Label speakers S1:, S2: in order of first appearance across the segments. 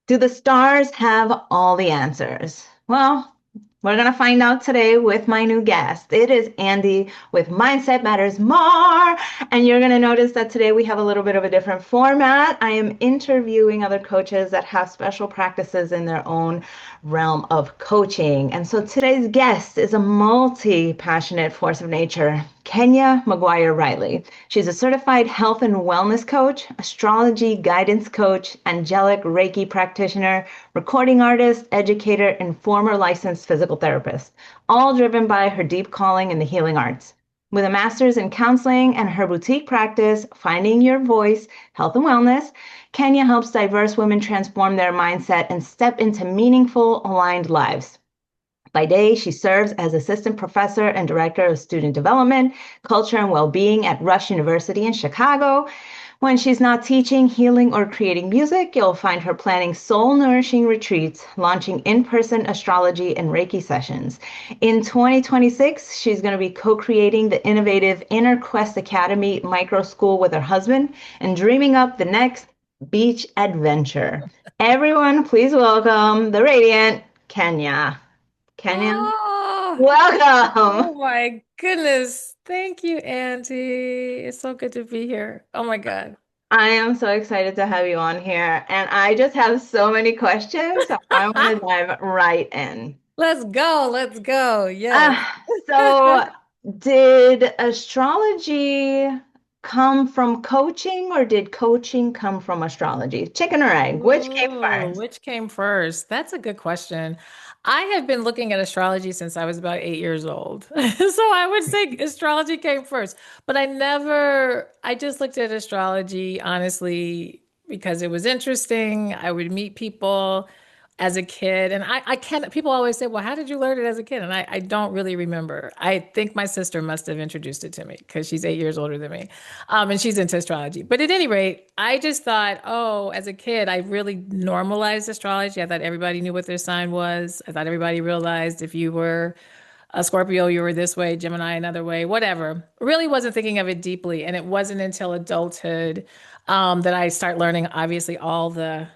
S1: Do the stars have all the answers? Well, we're going to find out today with my new guest. It is Andy with Mindset Matters More. And you're going to notice that today we have a little bit of a different format. I am interviewing other coaches that have special practices in their own realm of coaching. And so today's guest is a multi-passionate force of nature, Kenya McGuire Riley. She's a certified health and wellness coach, astrology guidance coach, angelic Reiki practitioner, recording artist, educator, and former licensed physical therapist, all driven by her deep calling in the healing arts. With a master's in counseling and her boutique practice, Finding Your Voice, Health and Wellness, Kenya helps diverse women transform their mindset and step into meaningful, aligned lives. By day, she serves as assistant professor and director of student development, culture, and well-being at Rush University in Chicago. When she's not teaching, healing, or creating music, you'll find her planning soul-nourishing retreats, launching in-person astrology and Reiki sessions. In 2026, she's going to be co-creating the innovative Inner Quest Academy micro school with her husband and dreaming up the next beach adventure. Everyone, please welcome the radiant Kenya. Kenya,
S2: Oh,
S1: welcome.
S2: oh my goodness. Thank you, Auntie. It's so good to be here. Oh my God.
S1: I am so excited to have you on here, and I just have so many questions, so I want to dive right in.
S2: Let's go. Let's go. Yes.
S1: So, did astrology come from coaching, or did coaching come from astrology? Chicken or egg? Which came
S2: Ooh,
S1: first?
S2: which came first? That's a good question. I have been looking at astrology since I was about 8 years old. So I would say astrology came first, but I just looked at astrology honestly because it was interesting. I would meet people as a kid, and I can't, people always say, well, how did you learn it as a kid? And I don't really remember. I think my sister must have introduced it to me because she's 8 years older than me. And she's into astrology. But at any rate, I just thought, oh, as a kid, I really normalized astrology. I thought everybody knew what their sign was. I thought everybody realized if you were a Scorpio, you were this way, Gemini, another way, whatever. Really wasn't thinking of it deeply. And it wasn't until adulthood that I start learning, obviously, all the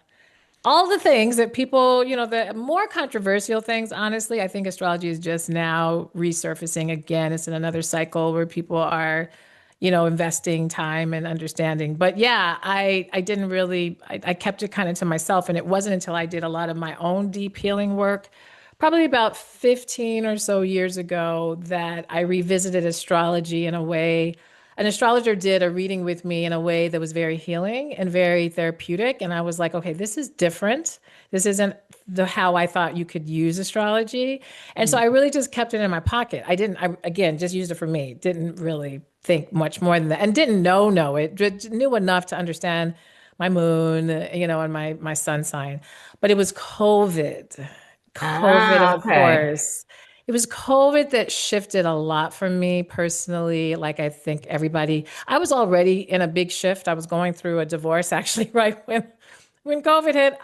S2: things that people, the more controversial things, honestly, I think astrology is just now resurfacing again. It's in another cycle where people are, investing time and understanding. But yeah, I didn't really, I kept it kind of to myself. And it wasn't until I did a lot of my own deep healing work, probably about 15 or so years ago, that I revisited astrology in a way. An astrologer did a reading with me in a way that was very healing and very therapeutic. And I was like, okay, this is different. This isn't the how I thought you could use astrology. And so I really just kept it in my pocket. Again, just used it for me. Didn't really think much more than that and didn't know it. Knew enough to understand my moon, and my sun sign. But it was COVID. COVID,
S1: Ah,
S2: of
S1: okay.
S2: course. It was COVID that shifted a lot for me personally. Like I think everybody, I was already in a big shift. I was going through a divorce actually right when COVID hit.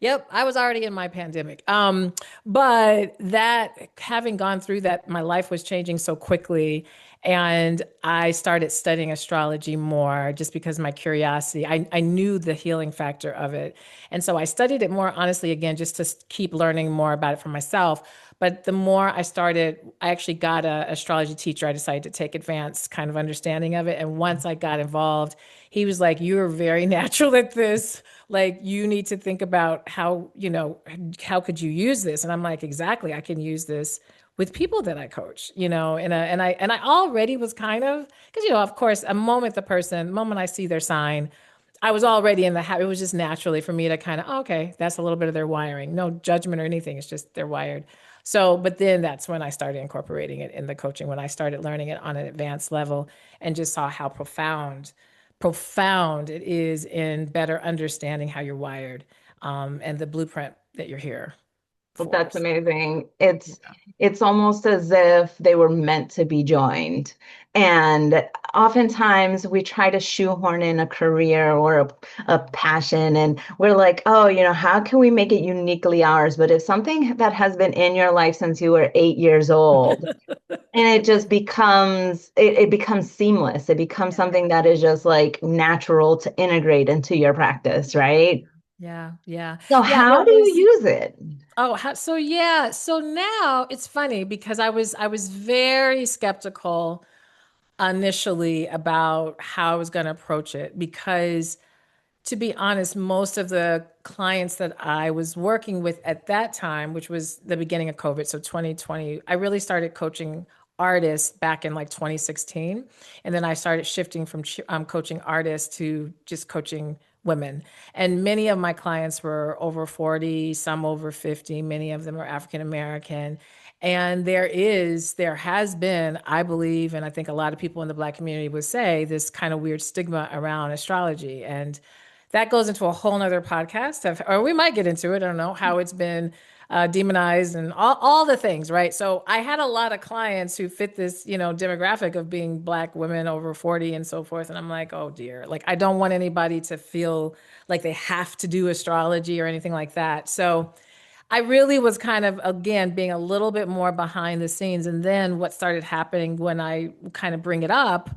S2: Yep, I was already in my pandemic. But that having gone through that, my life was changing so quickly. And I started studying astrology more just because of my curiosity. I knew the healing factor of it. And so I studied it more honestly, again, just to keep learning more about it for myself. But the more I started, I actually got a astrology teacher. I decided to take advanced kind of understanding of it. And once I got involved, he was like, "You're very natural at this. Like, you need to think about how could you use this?" And I'm like, "Exactly. I can use this with people that I coach, and I already was kind of, because, of course, the moment I see their sign, I was already in the habit. It was just naturally for me to kind of, okay, that's a little bit of their wiring. No judgment or anything. It's just they're wired. So, but then that's when I started incorporating it in the coaching, when I started learning it on an advanced level and just saw how profound it is in better understanding how you're wired, and the blueprint that you're here
S1: Well,
S2: for.
S1: that's amazing. It's almost as if they were meant to be joined. And oftentimes we try to shoehorn in a career or a passion, and we're like, oh, how can we make it uniquely ours? But if something that has been in your life since you were 8 years old, and it just it becomes seamless. It becomes
S2: Yeah.
S1: something that is just like natural to integrate into your practice, right?
S2: Yeah. Yeah.
S1: So
S2: Yeah.
S1: how
S2: It
S1: do you
S2: was.
S1: use it?
S2: Oh, so yeah. So now it's funny because I was very skeptical initially about how I was going to approach it because to be honest, most of the clients that I was working with at that time, which was the beginning of COVID, so 2020, I really started coaching artists back in like 2016. And then I started shifting from coaching artists to just coaching women. And many of my clients were over 40, some over 50, many of them are African American. And there has been, I believe, and I think a lot of people in the Black community would say, this kind of weird stigma around astrology. And that goes into a whole nother podcast or we might get into it. I don't know how it's been demonized and all the things, right? So I had a lot of clients who fit this, demographic of being Black women over 40 and so forth. And I'm like, oh dear, like I don't want anybody to feel like they have to do astrology or anything like that. So I really was kind of, again, being a little bit more behind the scenes. And then what started happening when I kind of bring it up,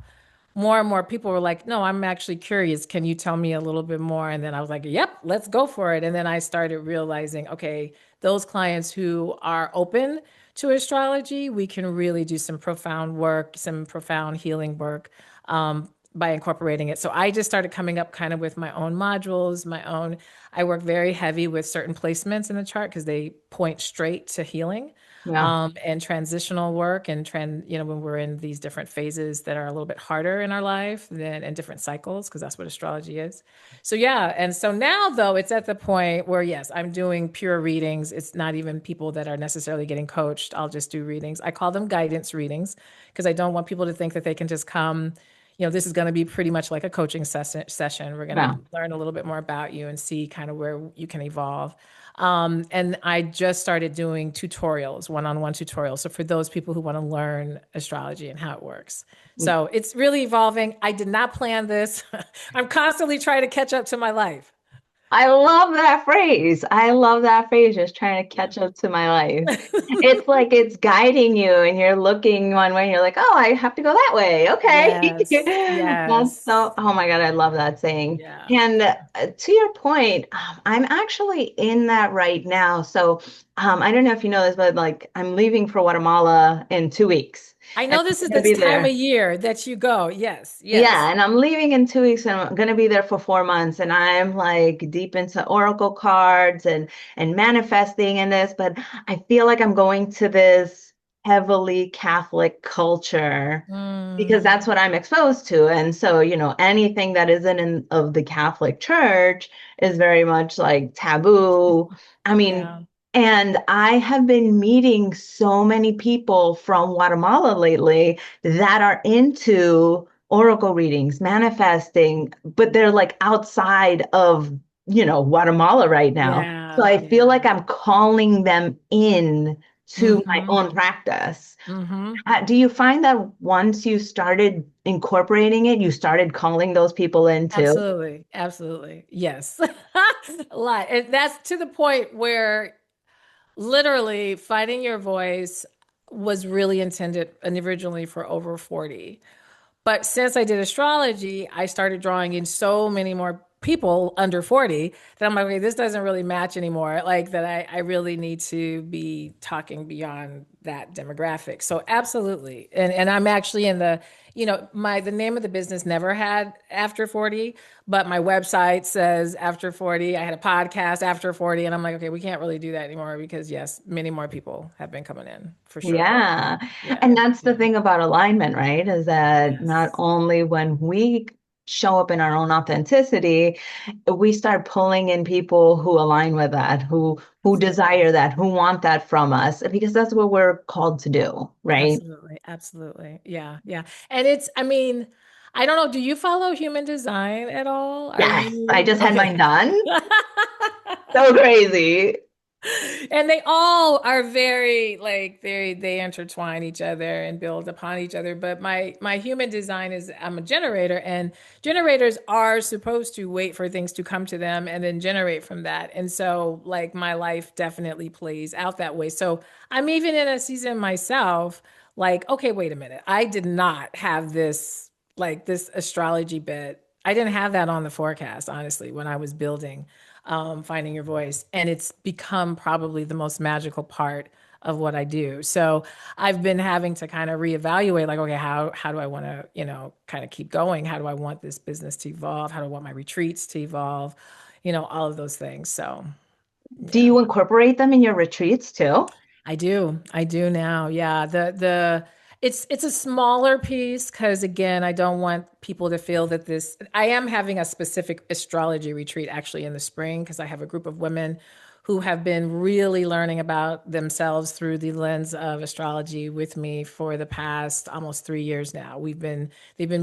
S2: more and more people were like, no, I'm actually curious. Can you tell me a little bit more? And then I was like, yep, let's go for it. And then I started realizing, okay, those clients who are open to astrology, we can really do some profound work, some profound healing work by incorporating it. So I just started coming up kind of with my own modules, I work very heavy with certain placements in the chart because they point straight to healing
S1: Yeah.
S2: and transitional work when we're in these different phases that are a little bit harder in our life than in different cycles, because that's what astrology is. So yeah, and so now though it's at the point where yes, I'm doing pure readings. It's not even people that are necessarily getting coached. I'll just do readings. I call them guidance readings because I don't want people to think that they can just come. This is going to be pretty much like a coaching session. We're going
S1: Yeah.
S2: to learn a little bit more about you and see kind of where you can evolve. And I just started doing tutorials, one-on-one tutorials. So for those people who want to learn astrology and how it works. So it's really evolving. I did not plan this. I'm constantly trying to catch up to my life.
S1: I love that phrase. I love that phrase, just trying to catch up to my life. It's like it's guiding you and you're looking one way and you're like, oh, I have to go that way.
S2: Yes.
S1: Okay. That's
S2: Yes.
S1: so, oh my God, I love that saying.
S2: Yeah.
S1: And to your point, I'm actually in that right now. So I don't know if you know this, but like I'm leaving for Guatemala in 2 weeks.
S2: I
S1: And
S2: know this
S1: I'm
S2: is
S1: gonna
S2: the
S1: be
S2: time of
S1: there.
S2: year that you go. Yes.
S1: Yeah,
S2: Yes.
S1: and I'm leaving in 2 weeks and I'm gonna be there for 4 months and I'm like deep into oracle cards and manifesting in this, but I feel like I'm going to this heavily Catholic culture because
S2: Mm,
S1: that's what I'm exposed to. And so, anything that isn't in of the Catholic Church is very much like taboo. I mean,
S2: yeah.
S1: and I have been meeting so many people from Guatemala lately that are into oracle readings, manifesting, but they're like outside of, Guatemala right now. So
S2: Yeah.
S1: I feel like
S2: Yeah.
S1: I'm calling them in to my
S2: Mm-hmm.
S1: own practice.
S2: Mm-hmm.
S1: Do you find that once you started incorporating it, you started calling those people in too?
S2: Absolutely. Absolutely. Yes. A lot. And that's to the point where literally finding your voice was really intended and originally for over 40. But since I did astrology, I started drawing in so many more people under 40 that I'm like, okay, this doesn't really match anymore. Like that I really need to be talking beyond that demographic. So absolutely. And I'm actually in the name of the business never had after 40, but my website says after 40. I had a podcast after 40. And I'm like, okay, we can't really do that anymore because yes, many more people have been coming in for sure.
S1: Yeah.
S2: Yeah.
S1: And that's the
S2: Yeah.
S1: thing about alignment, right? Is that not
S2: Yes.
S1: only when we show up in our own authenticity, we start pulling in people who align with that, who
S2: Absolutely.
S1: desire that, who want that from us, because that's what we're called to do, right?
S2: Absolutely. Absolutely. Yeah. Yeah. And I mean, I don't know. Do you follow human design at all? Are
S1: Yes, I
S2: you
S1: just had
S2: okay?
S1: mine done. So crazy.
S2: And they all are very like they intertwine each other and build upon each other. But my human design is I'm a generator, and generators are supposed to wait for things to come to them and then generate from that. And so like my life definitely plays out that way. So I'm even in a season myself, like, okay, wait a minute. I did not have this astrology bit. I didn't have that on the forecast, honestly, when I was building. finding your voice. And it's become probably the most magical part of what I do. So I've been having to kind of reevaluate, like, okay, how do I want to, kind of keep going? How do I want this business to evolve? How do I want my retreats to evolve? All of those things. So
S1: Do
S2: yeah.
S1: you incorporate them in your retreats too?
S2: I do. I do now. Yeah. It's a smaller piece because again, I don't want people to feel that I am having a specific astrology retreat actually in the spring because I have a group of women who have been really learning about themselves through the lens of astrology with me for the past almost 3 years now. They've been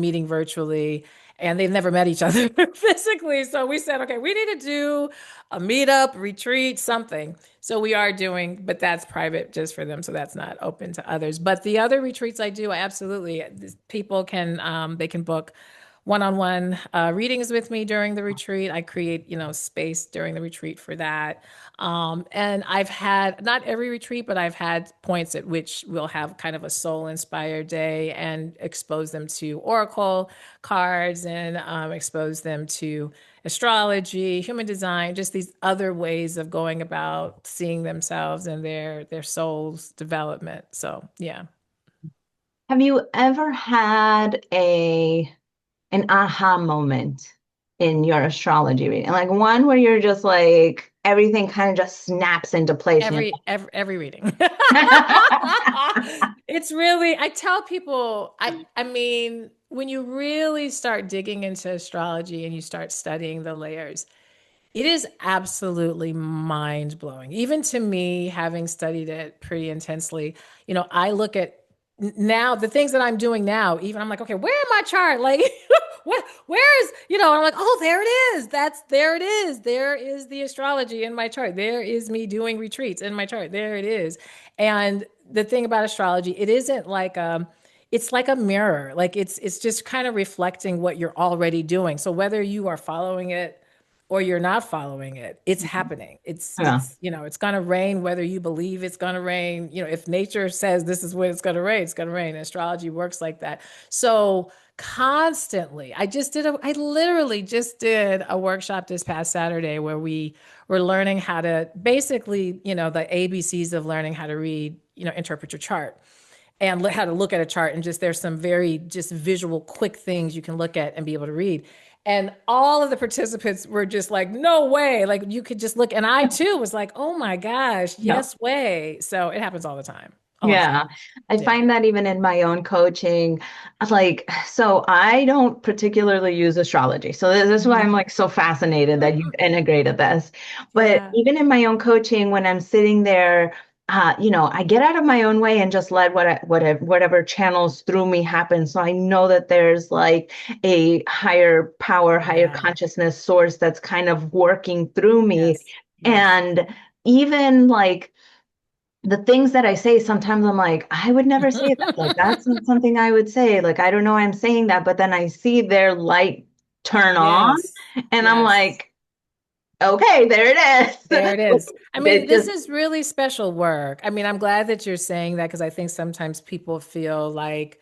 S2: meeting virtually and they've never met each other physically. So we said, okay, we need to do a meetup, retreat, something. So we are doing, but that's private just for them. So that's not open to others. But the other retreats I do, I absolutely, people can, they can book one-on-one readings with me during the retreat. I create, space during the retreat for that. And I've had not every retreat, but I've had points at which we'll have kind of a soul-inspired day and expose them to oracle cards and expose them to astrology, human design, just these other ways of going about seeing themselves and their soul's development. So yeah.
S1: Have you ever had an aha moment in your astrology reading? Like one where you're just like everything kind of just snaps into place and
S2: Every reading.
S1: you're
S2: It's really, I tell people, I mean, when you really start digging into astrology and you start studying the layers, it is absolutely mind blowing. Even to me, having studied it pretty intensely, I look at now the things that I'm doing now, even I'm like, okay, where in my chart? Like, where is, I'm like, oh, there it is. There it is. There is the astrology in my chart. There is me doing retreats in my chart. There it is. And the thing about astrology, it isn't like, it's like a mirror. Like it's just kind of reflecting what you're already doing. So whether you are following it or you're not following it, it's happening.
S1: yeah,
S2: It's going to rain whether you believe it's going to rain. If nature says this is when it's going to rain, it's going to rain. Astrology works like that. So constantly, I literally just did a workshop this past Saturday where we were learning how to basically, the ABCs of learning how to read, interpret your chart and how to look at a chart. And just there's some very just visual, quick things you can look at and be able to read. And all of the participants were just like, no way. Like you could just look. And I too was like, oh my gosh,
S1: yeah.
S2: yes way. So it happens all the time. All the time.
S1: Yeah, I
S2: Yeah.
S1: find that even in my own coaching, like, so I don't particularly use astrology. So this is why I'm
S2: Mhm.
S1: like so fascinated that you've integrated this. But
S2: Yeah.
S1: even in my own coaching, when I'm sitting there, I get out of my own way and just let whatever channels through me happen. So I know that there's like a higher power, higher
S2: Yeah.
S1: consciousnness source that's kind of working through me.
S2: Yes. Yes.
S1: And even like, the things that I say, sometimes I'm like, I would never say that. Like, that's not something I would say. Like, I don't know why I'm saying that. But then I see their light turn on,
S2: Yes.
S1: and I'm
S2: Yes.
S1: like, okay, there it
S2: There it
S1: is.
S2: is. I mean,
S1: It
S2: this
S1: just,
S2: is really special work. I mean, I'm glad that you're saying that because I think sometimes people feel like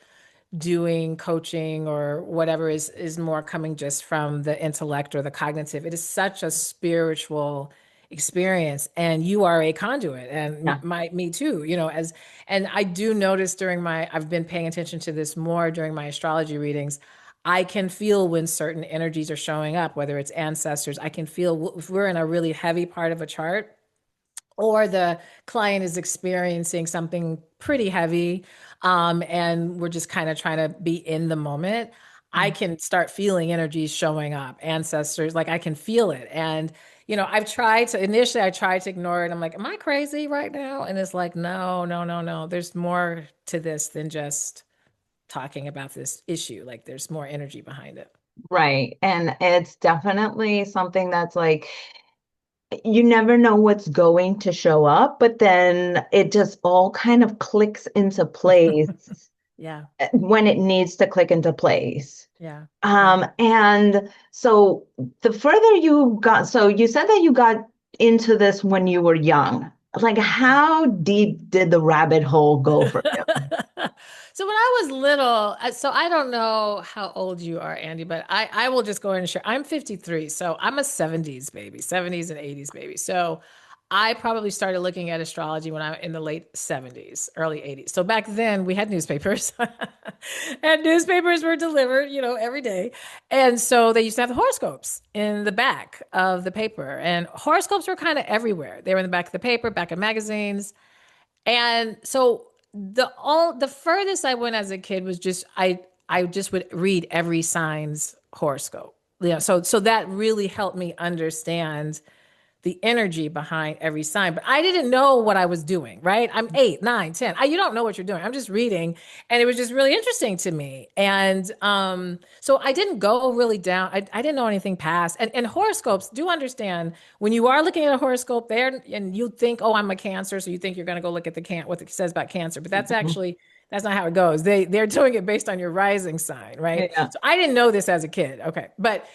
S2: doing coaching or whatever is more coming just from the intellect or the cognitive. It is such a spiritual experience and you are a conduit and
S1: yeah,
S2: me too, and I do notice I've been paying attention to this more during my astrology readings. I can feel when certain energies are showing up, whether it's ancestors. I can feel if we're in a really heavy part of a chart or the client is experiencing something pretty heavy, and we're just kind of trying to be in the moment. I can start feeling energies showing up, ancestors, like I can feel it. And, initially I tried to ignore it. I'm like, am I crazy right now? And it's like, no, no, no, no. There's more to this than just talking about this issue. Like there's more energy behind it.
S1: right. And it's definitely something that's like, you never know what's going to show up, but then it just all kind of clicks into place
S2: Yeah,
S1: when it needs to click into place.
S2: yeah, yeah.
S1: And so the further you got, so you said that you got into this when you were young. Like, how deep did the rabbit hole go for you?
S2: So when I was little, so I don't know how old you are, Andy, but I will just go ahead and share. I'm 53, so I'm a 70s baby, 70s and 80s baby. So I probably started looking at astrology when I'm in the late 70s, early 80s. So back then we had newspapers and newspapers were delivered, every day. And so they used to have the horoscopes in the back of the paper. And horoscopes were kind of everywhere. They were in the back of the paper, back of magazines. And so the furthest I went as a kid was just I just would read every sign's horoscope. Yeah, so that really helped me understand the energy behind every sign. But I didn't know what I was doing, right? I'm 8, 9, 10. You don't know what you're doing. I'm just reading. And it was just really interesting to me. And so I didn't go really down. I didn't know anything past. And horoscopes, do understand when you are looking at a horoscope there and you think, oh, I'm a Cancer. So you think you're going to go look at what it says about Cancer. But that's not how it goes. They're doing it based on your rising sign, right?
S1: Yeah.
S2: So I didn't know this as a kid. Okay. But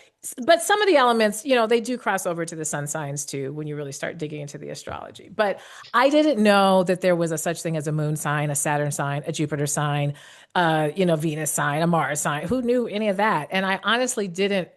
S2: some of the elements, they do cross over to the sun signs too when you really start digging into the astrology. But I didn't know that there was a such thing as a moon sign, a Saturn sign, a Jupiter sign, Venus sign, a Mars sign. Who knew any of that? And I honestly didn't.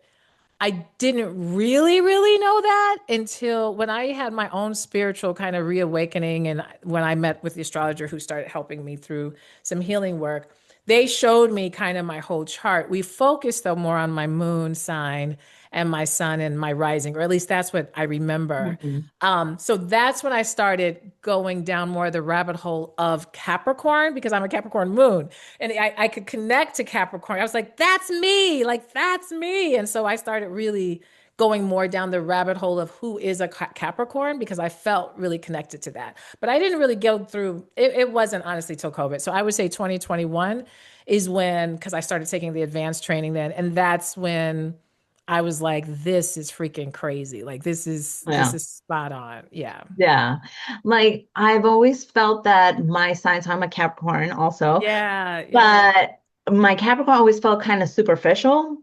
S2: I didn't really, really know that until when I had my own spiritual kind of reawakening and when I met with the astrologer who started helping me through some healing work. They showed me kind of my whole chart. We focused though more on my moon sign and my sun and my rising, or at least that's what I remember.
S1: Mhm.
S2: So that's when I started going down more of the rabbit hole of Capricorn because I'm a Capricorn moon and I could connect to Capricorn. I was like, that's me, like that's me. And so I started really going more down the rabbit hole of who is a Capricorn because I felt really connected to that. But I didn't really go through it wasn't honestly till COVID. So I would say 2021 is when because I started taking the advanced training then and that's when I was like this is freaking crazy. Like this
S1: Yeah.
S2: is spot on. Yeah.
S1: Yeah. Like I've always felt that my sign, so I'm a Capricorn also,
S2: Yeah, yeah.
S1: but my Capricorn always felt kind of superficial.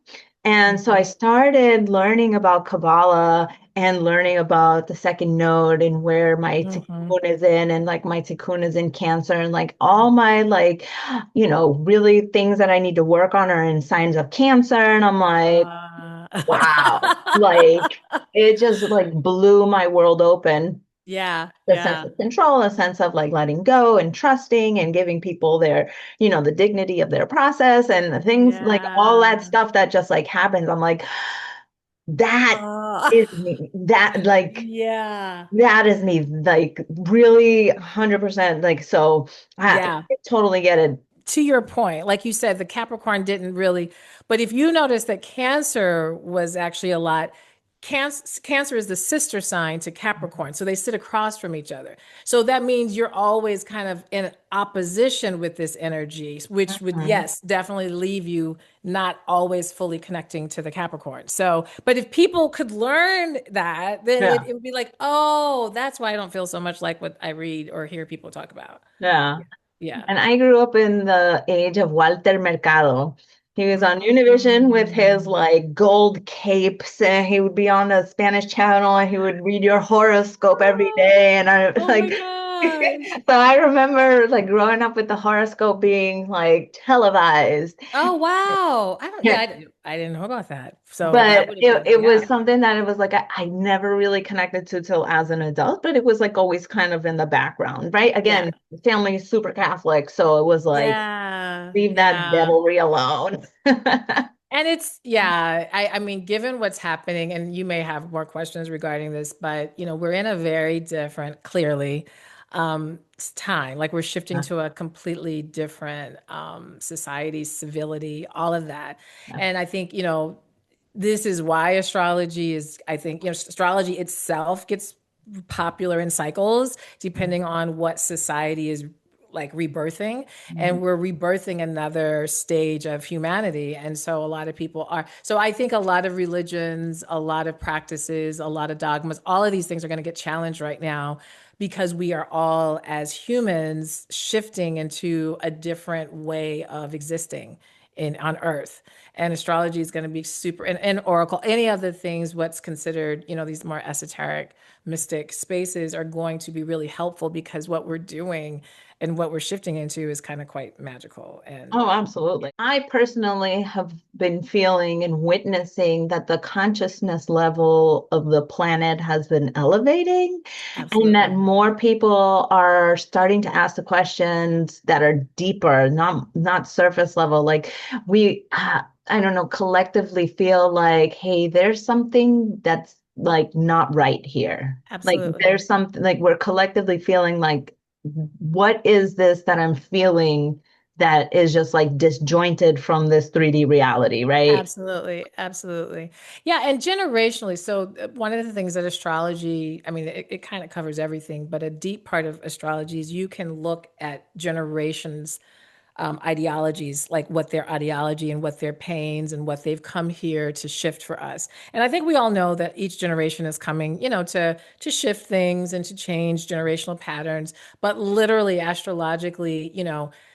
S1: And so I
S2: Mhm.
S1: started learning about Kabbalah and learning about the second node and where my
S2: Mhm.
S1: tikkun is in, and like my tikkun is in Cancer, and like all my like, really things that I need to work on are in signs of Cancer. And I'm like,
S2: Uh,
S1: wow, like it just like blew my world open.
S2: yeah,
S1: The sense
S2: yeah,
S1: of control, a sense of like letting go and trusting and giving people their, the dignity of their process and the things like all that
S2: yeah.
S1: stuff that just like happens. I'm like, that
S2: Uh,
S1: is me.
S2: yeah,
S1: That is me. Like really 100% like so
S2: yeah.
S1: I totally get it.
S2: To your point, like you said, the Capricorn didn't really, but if you notice that Cancer was actually a lot, Cancer is the sister sign to Capricorn. So they sit across from each other. So that means you're always kind of in opposition with this energy, which would,
S1: Mhm.
S2: yes, definitely leave you not always fully connecting to the Capricorn. So, but if people could learn that, then
S1: Yeah.
S2: it would be like, oh, that's why I don't feel so much like what I read or hear people talk about.
S1: Yeah.
S2: Yeah. Yeah.
S1: And I grew up in the age of Walter Mercado. He was on Univision with his
S2: Mm.
S1: like gold capes, and he would be on the Spanish channel, and he would read your horoscope every
S2: Oh,
S1: day. And I
S2: oh my
S1: like,
S2: gosh.
S1: so I remember like growing up with the horoscope being like televised.
S2: Oh wow. I didn't know about that. So that
S1: But
S2: would have
S1: it,
S2: been,
S1: it was
S2: yeah.
S1: something that it was like I never really connected to till as an adult, but it was like always kind of in the background, right?
S2: Yeah.
S1: Again, family is super Catholic, so it was like
S2: Yeah.
S1: leave that
S2: Yeah.
S1: devilry alone.
S2: And it's, yeah, I mean, given what's happening, and you may have more questions regarding this, but we're in a very different, clearly, time. Like we're shifting to a completely different society, civility, all of that. And I think, this is why astrology is, I think, astrology itself gets popular in cycles depending on what society is like rebirthing, and we're rebirthing another stage of humanity. And so a lot of people are, so I think a lot of religions, a lot of practices, a lot of dogmas, all of these things are going to get challenged right now because we are all as humans shifting into a different way of existing in on earth. And astrology is going to be super, and oracle, any of the things what's considered these more esoteric mystic spaces are going to be really helpful because what we're doing and what we're shifting into is kind of quite magical. And
S1: Oh, absolutely. I personally have been feeling and witnessing that the consciousness level of the planet has been elevating, and that
S2: absolutely.
S1: more people are starting to ask the questions that are deeper, not surface level. Like we, I don't know, collectively feel like, hey, there's something that's like not right here. Like
S2: Absolutely.
S1: there's something like we're collectively feeling like, what is this that I'm feeling that is just like disjointed from this 3D reality, right?
S2: Absolutely, absolutely. Yeah, and generationally. So, one of the things that astrology, I mean, it kind of covers everything, but a deep part of astrology is you can look at generations ideologies, like what their ideology and what their pains and what they've come here to shift for us. And I think we all know that each generation is coming, to shift things and to change generational patterns. But literally, astrologically,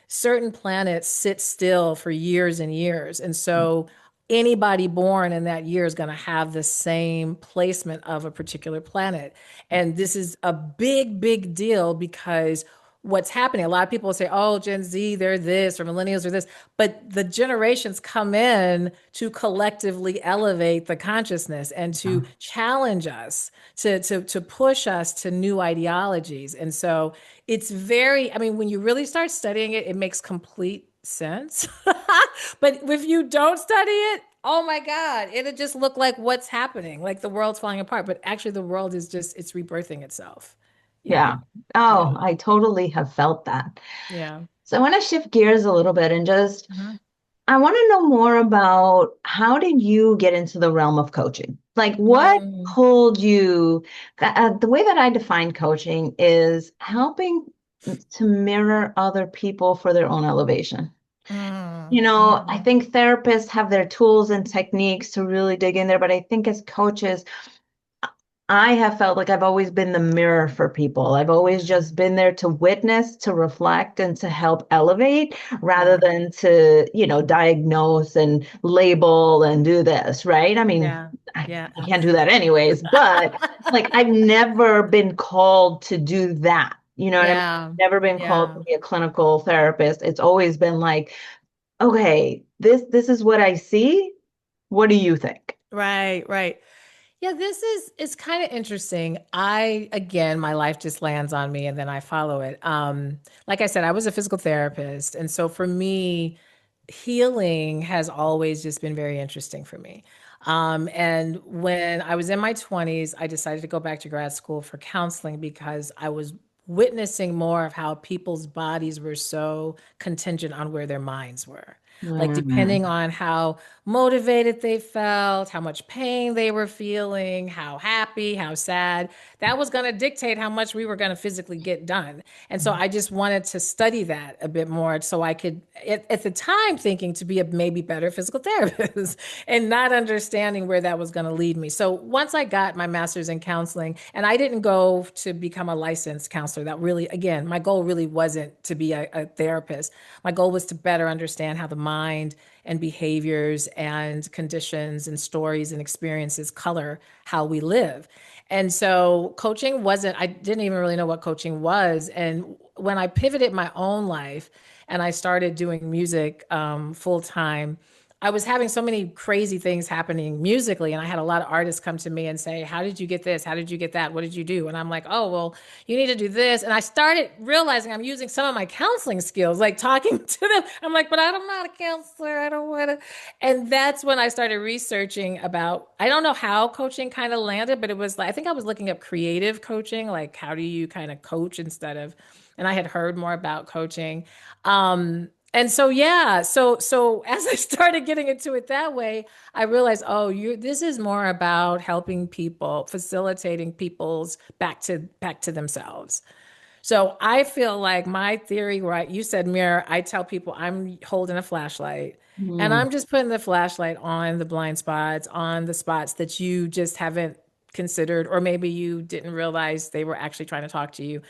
S2: certain planets sit still for years and years, and so anybody born in that year is going to have the same placement of a particular planet. And this is a big, big deal because what's happening. A lot of people say, oh, Gen Z, they're this, or millennials are this. But the generations come in to collectively elevate the consciousness and to challenge us, to push us to new ideologies. And so it's very, I mean, when you really start studying it, it makes complete sense. But if you don't study it, oh my God, it'll just look like what's happening, like the world's falling apart. But actually, the world is just, it's rebirthing itself. Yeah.
S1: Yeah. Oh,
S2: Yeah.
S1: I totally have felt that.
S2: Yeah.
S1: So I want to shift gears a little bit and just,
S2: Mhm.
S1: I want to know more about how did you get into the realm of coaching? Like what
S2: Mm,
S1: pulled you? The way that I define coaching is helping to mirror other people for their own elevation.
S2: mm,
S1: You know, I
S2: mhm,
S1: think therapists have their tools and techniques to really dig in there, but I think as coaches, I have felt like I've always been the mirror for people. I've always just
S2: mm,
S1: been there to witness, to reflect, and to help elevate rather
S2: yeah,
S1: than to, diagnose and label and do this, right? I mean,
S2: yeah,
S1: I,
S2: yeah,
S1: I can't do that anyways, but like I've never been called to do that. You know what I mean?
S2: yeah,
S1: Never been called to
S2: yeah.
S1: be a clinical therapist. It's always been like, okay, this is what I see. What do you think?
S2: Right, right. Yeah, this is it's kind of interesting. I again, my life just lands on me and then I follow it. Like I said, I was a physical therapist, and so for me, healing has always just been very interesting for me. And when I was in my 20s, I decided to go back to grad school for counseling because I was witnessing more of how people's bodies were so contingent on where their minds were. Like, depending
S1: Mhm.
S2: on how motivated they felt, how much pain they were feeling, how happy, how sad, that was going to dictate how much we were going to physically get done. And so I just wanted to study that a bit more so I could, at the time, thinking to be a maybe better physical therapist and not understanding where that was going to lead me. So once I got my master's in counseling, and I didn't go to become a licensed counselor, that really, again, my goal really wasn't to be a therapist. My goal was to better understand how the mind and behaviors and conditions and stories and experiences color how we live. And so coaching wasn't, I didn't even really know what coaching was. And when I pivoted my own life and I started doing music full time, I was having so many crazy things happening musically. And I had a lot of artists come to me and say, how did you get this? How did you get that? What did you do? And I'm like, oh, well, you need to do this. And I started realizing I'm using some of my counseling skills, like talking to them. I'm like, but I'm not a counselor. I don't want to. And that's when I started researching about, I don't know how coaching kind of landed, but it was like, I think I was looking up creative coaching, like how do you kind of coach instead of, and I had heard more about coaching. And so yeah, so as I started getting into it that way, I realized, oh, you this is more about helping people, facilitating people's back to themselves. So I feel like my theory, right? You said mirror. I tell people I'm holding a flashlight and
S1: Mm.
S2: I'm just putting the flashlight on the blind spots, on the spots that you just haven't considered, or maybe you didn't realize they were actually trying to talk to you.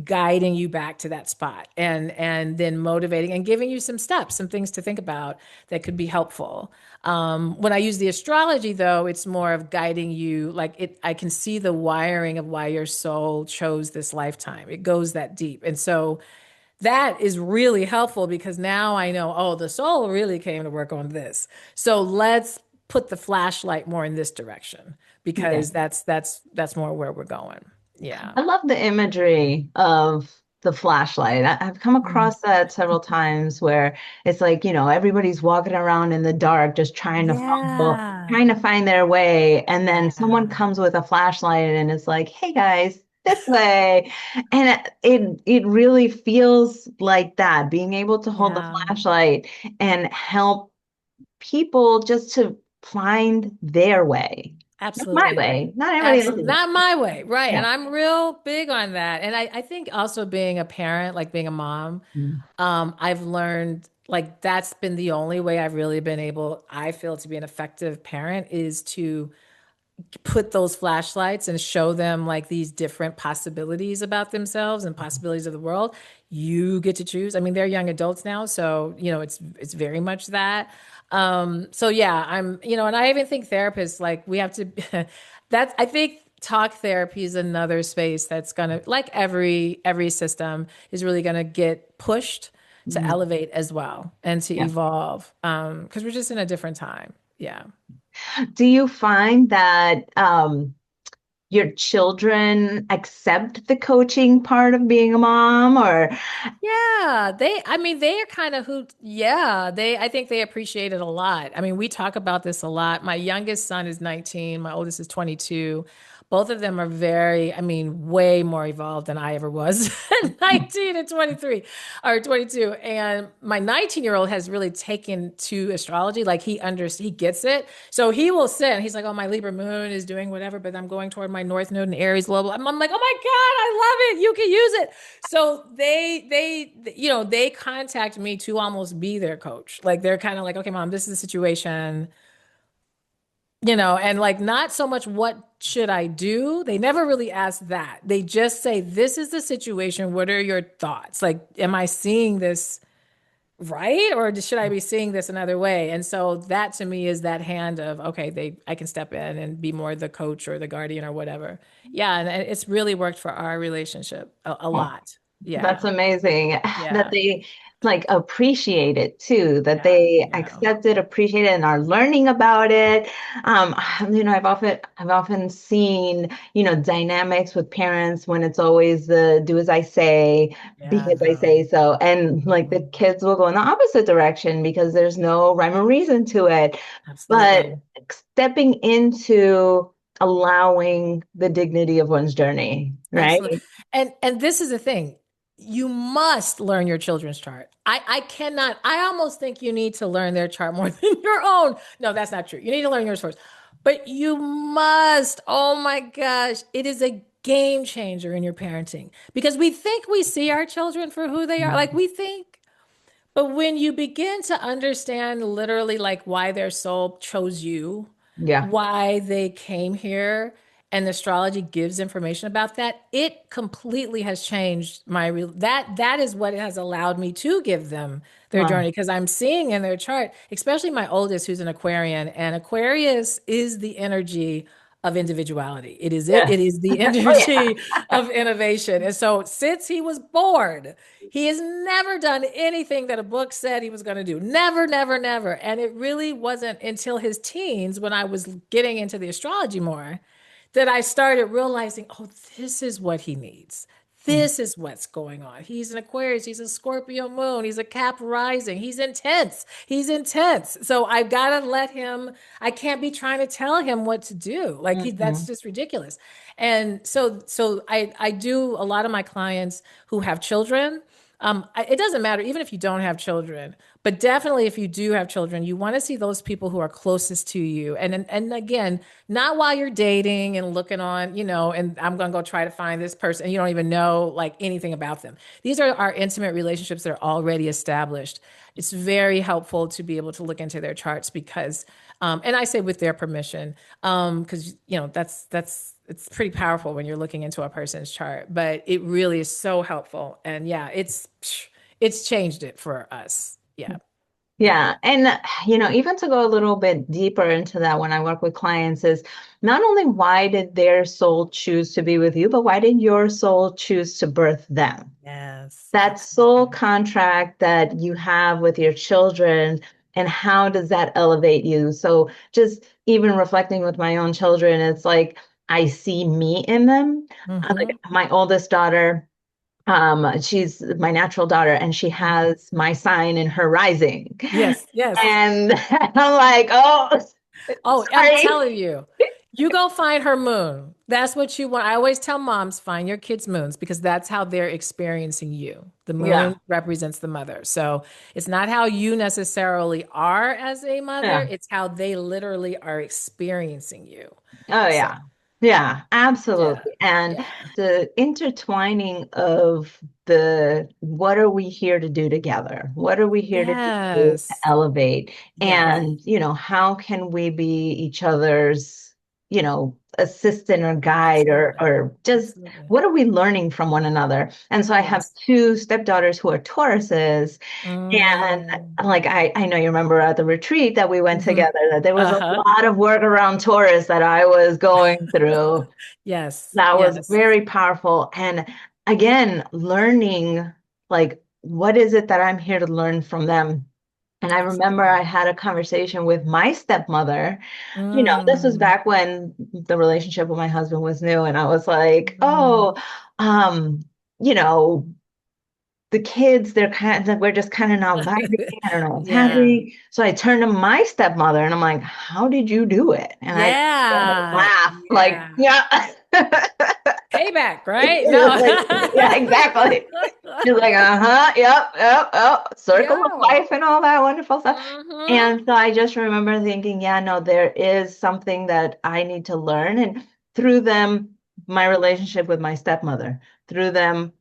S2: guiding you back to that spot, and then motivating and giving you some steps, some things to think about that could be helpful. When I use the astrology, though, it's more of guiding you. Like it, I can see the wiring of why your soul chose this lifetime. It goes that deep, and so that is really helpful because now I know, oh, the soul really came to work on this. So let's put the flashlight more in this direction
S1: Yeah.
S2: because that's more where we're going. Yeah.
S1: I love the imagery of the flashlight. I've come
S2: Mm.
S1: across that several times where it's like, everybody's walking around in the dark just
S2: Yeah.
S1: trying to find their way. And then someone
S2: Yeah.
S1: comes with a flashlight and it's like, hey guys, this way. And it really feels like that, being able to hold the
S2: Yeah.
S1: flashlight and help people just to find their way. Not my
S2: Absolutely.
S1: way, not everybody
S2: Absolutely.
S1: else's.
S2: Not my way. Right.
S1: Yeah.
S2: And I'm real big on that. And I think also being a parent, like being a mom,
S1: Mm.
S2: I've learned like that's been the only way I've really been able, I feel, to be an effective parent is to put those flashlights and show them like these different possibilities about themselves and possibilities of the world. You get to choose. I mean, they're young adults now, so it's very much that. So yeah, and I even think therapists like we have to that's I think talk therapy is another space that's gonna, like every system, is really gonna get pushed to
S1: Mhm.
S2: elevate as well and to
S1: Yeah.
S2: evolve. Because we're just in a different time. Yeah.
S1: Do you find that your children accept the coaching part of being a mom or
S2: Yeah, I mean, they are kind of yeah, I think they appreciate it a lot. I mean, we talk about this a lot. My youngest son is 19, my oldest is 22. Both of them are very, I mean, way more evolved than I ever was at 19 and 23 or 22. And my 19-year-old has really taken to astrology. Like he gets it. So he will sit and he's like, oh, my Libra moon is doing whatever, but I'm going toward my North Node in Aries, blah, blah. I'm like, oh my God, I love it. You can use it. So they contact me to almost be their coach. Like they're kind of like, okay, mom, this is the situation, and like not so much what should I do? They never really ask that. They just say, this is the situation. What are your thoughts? Like, am I seeing this right? Or should I be seeing this another way? And so that to me is that hand of, okay, I can step in and be more the coach or the guardian or whatever. Yeah. And it's really worked for our relationship a
S1: oh,
S2: lot.
S1: that's
S2: Yeah.
S1: amazing that
S2: Yeah.
S1: they like appreciate it too, that
S2: Yeah.
S1: they
S2: Yeah.
S1: accept it, appreciate it, and are learning about it. I've often seen, dynamics with parents when it's always the do as I say because I
S2: Yeah.
S1: say so. And like the kids will go in the opposite direction because there's no rhyme or reason to it. But
S2: Absolutely.
S1: stepping into allowing the dignity of one's journey, right?
S2: Absolutely. And this is the thing. You must learn your children's chart. I cannot, I almost think you need to learn their chart more than your own. No, that's not true. You need to learn yours first. But you must. Oh my gosh. It is a game changer in your parenting because we think we see our children for who they are. Like we think, but when you begin to understand literally like why their soul chose you,
S1: Yeah.
S2: why they came here, and astrology gives information about that, it completely has changed that is what has allowed me to give them their
S1: Wow.
S2: journey because I'm seeing in their chart, especially my oldest who's an Aquarian, and Aquarius is the energy of individuality. It
S1: Yes.
S2: is the
S1: Oh, yeah.
S2: energy of innovation. And so since he was born, he has never done anything that a book said he was going to do. Never, never, never. And it really wasn't until his teens when I was getting into the astrology more that I started realizing, oh, this is what he needs. This is what's going on. He's an Aquarius. He's a Scorpio moon. He's a Cap rising. He's intense. He's intense. So I've got to let him, I can't be trying to tell him what to do. Like that's
S1: Mhm.
S2: just ridiculous. And so I do a lot of my clients who have children. It doesn't matter, even if you don't have children, but definitely if you do have children, you want to see those people who are closest to you. And again, not while you're dating and looking on, and I'm going to go try to find this person and you don't even know like anything about them. These are our intimate relationships that are already established. It's very helpful to be able to look into their charts because and I say with their permission, because that's it's pretty powerful when you're looking into a person's chart, but it really is so helpful. And yeah, it's changed it for us. Yeah. Yeah.
S1: Yeah. And, even to go a little bit deeper into that when I work with clients is not only why did their soul choose to be with you, but why did your soul choose to birth them?
S2: Yes,
S1: That soul
S2: absolutely.
S1: contract that you have with your children, and how does that elevate you? So just even reflecting with my own children, it's like I see me in them. Like
S2: Hmm.
S1: my oldest daughter, she's my natural daughter, and she has my sign in her rising.
S2: Yes, yes.
S1: And I'm like, oh,
S2: Oh, I'm
S1: sorry.
S2: telling you, you go find her moon. That's what you want. I always tell moms, find your kids' moons because that's how they're experiencing you. The
S1: Yeah,
S2: moon represents the mother. So it's not how you necessarily are as a mother,
S1: yeah.
S2: it's how they literally are experiencing you.
S1: Oh,
S2: So,
S1: yeah. Yeah,
S2: yeah,
S1: absolutely. And
S2: yeah.
S1: the intertwining of the what are we here to do together? What are we here to do to
S2: Yes.
S1: elevate?
S2: Yes.
S1: And, how can we be each other's, assistant or guide, or
S2: Absolutely.
S1: just
S2: Absolutely.
S1: what are we learning from one another? And so I have
S2: Yes.
S1: two stepdaughters who are Tauruses, and
S2: Mm.
S1: like I know you remember at the retreat that we went
S2: Hmm.
S1: together that there was a
S2: Uh-huh.
S1: lot of work around Taurus that I was going through.
S2: Yes.
S1: That was
S2: Yes.
S1: very powerful. And again, learning like what is it that I'm here to learn from them? And I remember
S2: Absolutely.
S1: I had a conversation with my stepmother. This was
S2: Mm.
S1: back when the relationship with my husband was new, and I was like,
S2: Mm.
S1: oh, um, you know, the kids, they're kind of, we're just kind of not vibing. I don't know what's
S2: Yeah.
S1: happening. So I turned to my stepmother and I'm like, how did you do it? And I
S2: Yeah.
S1: laugh like,
S2: Yeah.
S1: yeah.
S2: Payback, right?
S1: It was
S2: No.
S1: like, yeah, exactly. She's like, uh-huh, yep, circle of
S2: Yeah.
S1: life and all that wonderful stuff.
S2: Hmm.
S1: And so I just remember thinking, yeah, no, there is something that I need to learn. And through them, my relationship with my stepmother, through them,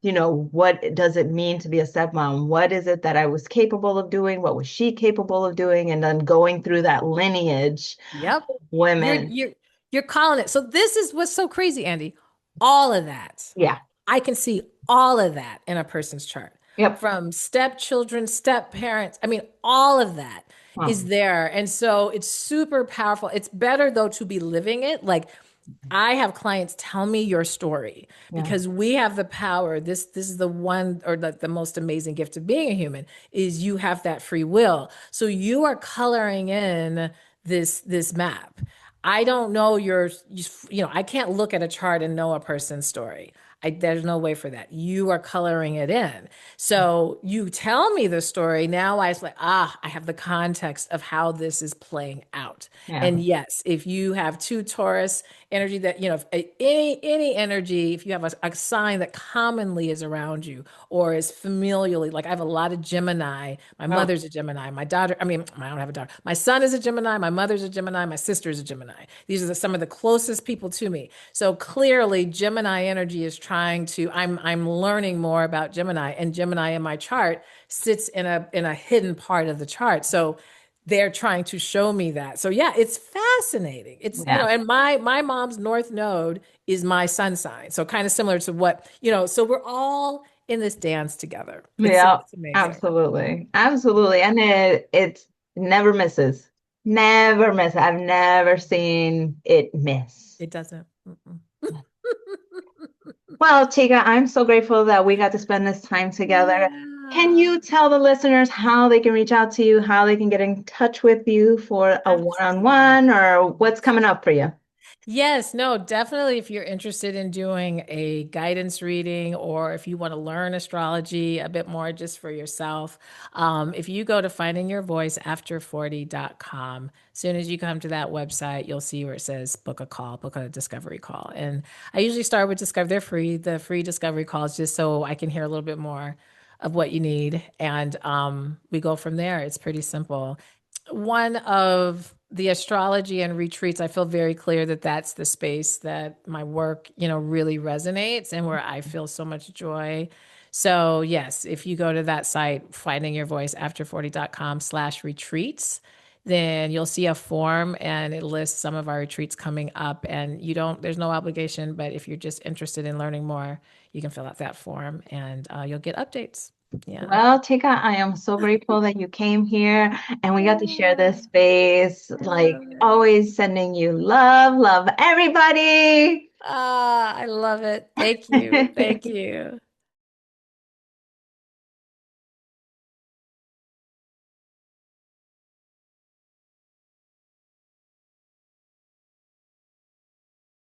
S1: what does it mean to be a stepmom? What is it that I was capable of doing? What was she capable of doing? And then going through that lineage,
S2: Yep. You're
S1: women.
S2: you're you're calling it. So this is what's so crazy, Andy. All of that.
S1: Yeah.
S2: I can see all of that in a person's chart.
S1: Yep.
S2: From stepchildren, step parents. I mean, all of that is
S1: Well,
S2: there. And so it's super powerful. It's better though to be living it. Like I have clients tell me your story
S1: yeah.
S2: because we have the power. This is the one or the most amazing gift of being a human is you have that free will. So you are coloring in this map. I don't know I can't look at a chart and know a person's story. There's no way for that. You are coloring it in. So you tell me the story. Now I was like, I have the context of how this is playing out.
S1: Yeah.
S2: And yes, if you have two Taurus energy that, if any energy, if you have a sign that commonly is around you or is familially, like I have a lot of Gemini. My
S1: Oh,
S2: mother's a Gemini. My daughter, I mean, I don't have a daughter. My son is a Gemini. My mother's a Gemini. My sister is a Gemini. These are some of the closest people to me. So clearly Gemini energy is trying to, I'm learning more about Gemini, and Gemini in my chart sits in a hidden part of the chart. So they're trying to show me that. So yeah, it's fascinating. It's,
S1: yeah.
S2: and my mom's North Node is my sun sign. So kind of similar to what, so we're all in this dance together.
S1: Yeah,
S2: It's amazing.
S1: absolutely. Absolutely. And it's never misses. Never miss. I've never seen it miss.
S2: It doesn't. Mm-mm.
S1: Well, Chica, I'm so grateful that we got to spend this time together. Can
S2: Yeah,
S1: you tell the listeners how they can reach out to you, how they can get in touch with you for a
S2: absolutely.
S1: one-on-one, or what's coming up for you?
S2: Yes, no, definitely. If you're interested in doing a guidance reading or if you want to learn astrology a bit more just for yourself, if you go to findingyourvoiceafter40.com, as soon as you come to that website, you'll see where it says book a call, book a discovery call. And I usually start with discover, they're free, the free discovery calls, just so I can hear a little bit more of what you need. And we go from there. It's pretty simple. One of the astrology and retreats, I feel very clear that that's the space that my work, really resonates and where I feel so much joy. So yes, if you go to that site, findingyourvoiceafter40.com/retreats, then you'll see a form and it lists some of our retreats coming up. And there's no obligation, but if you're just interested in learning more, you can fill out that form and you'll get updates. Yeah.
S1: Well, Tika, I am so grateful that you came here and we got to share
S2: Yeah,
S1: this space.
S2: I
S1: Like
S2: love it.
S1: always, sending you love, love everybody.
S2: Ah, I love it. Thank you. Thank you.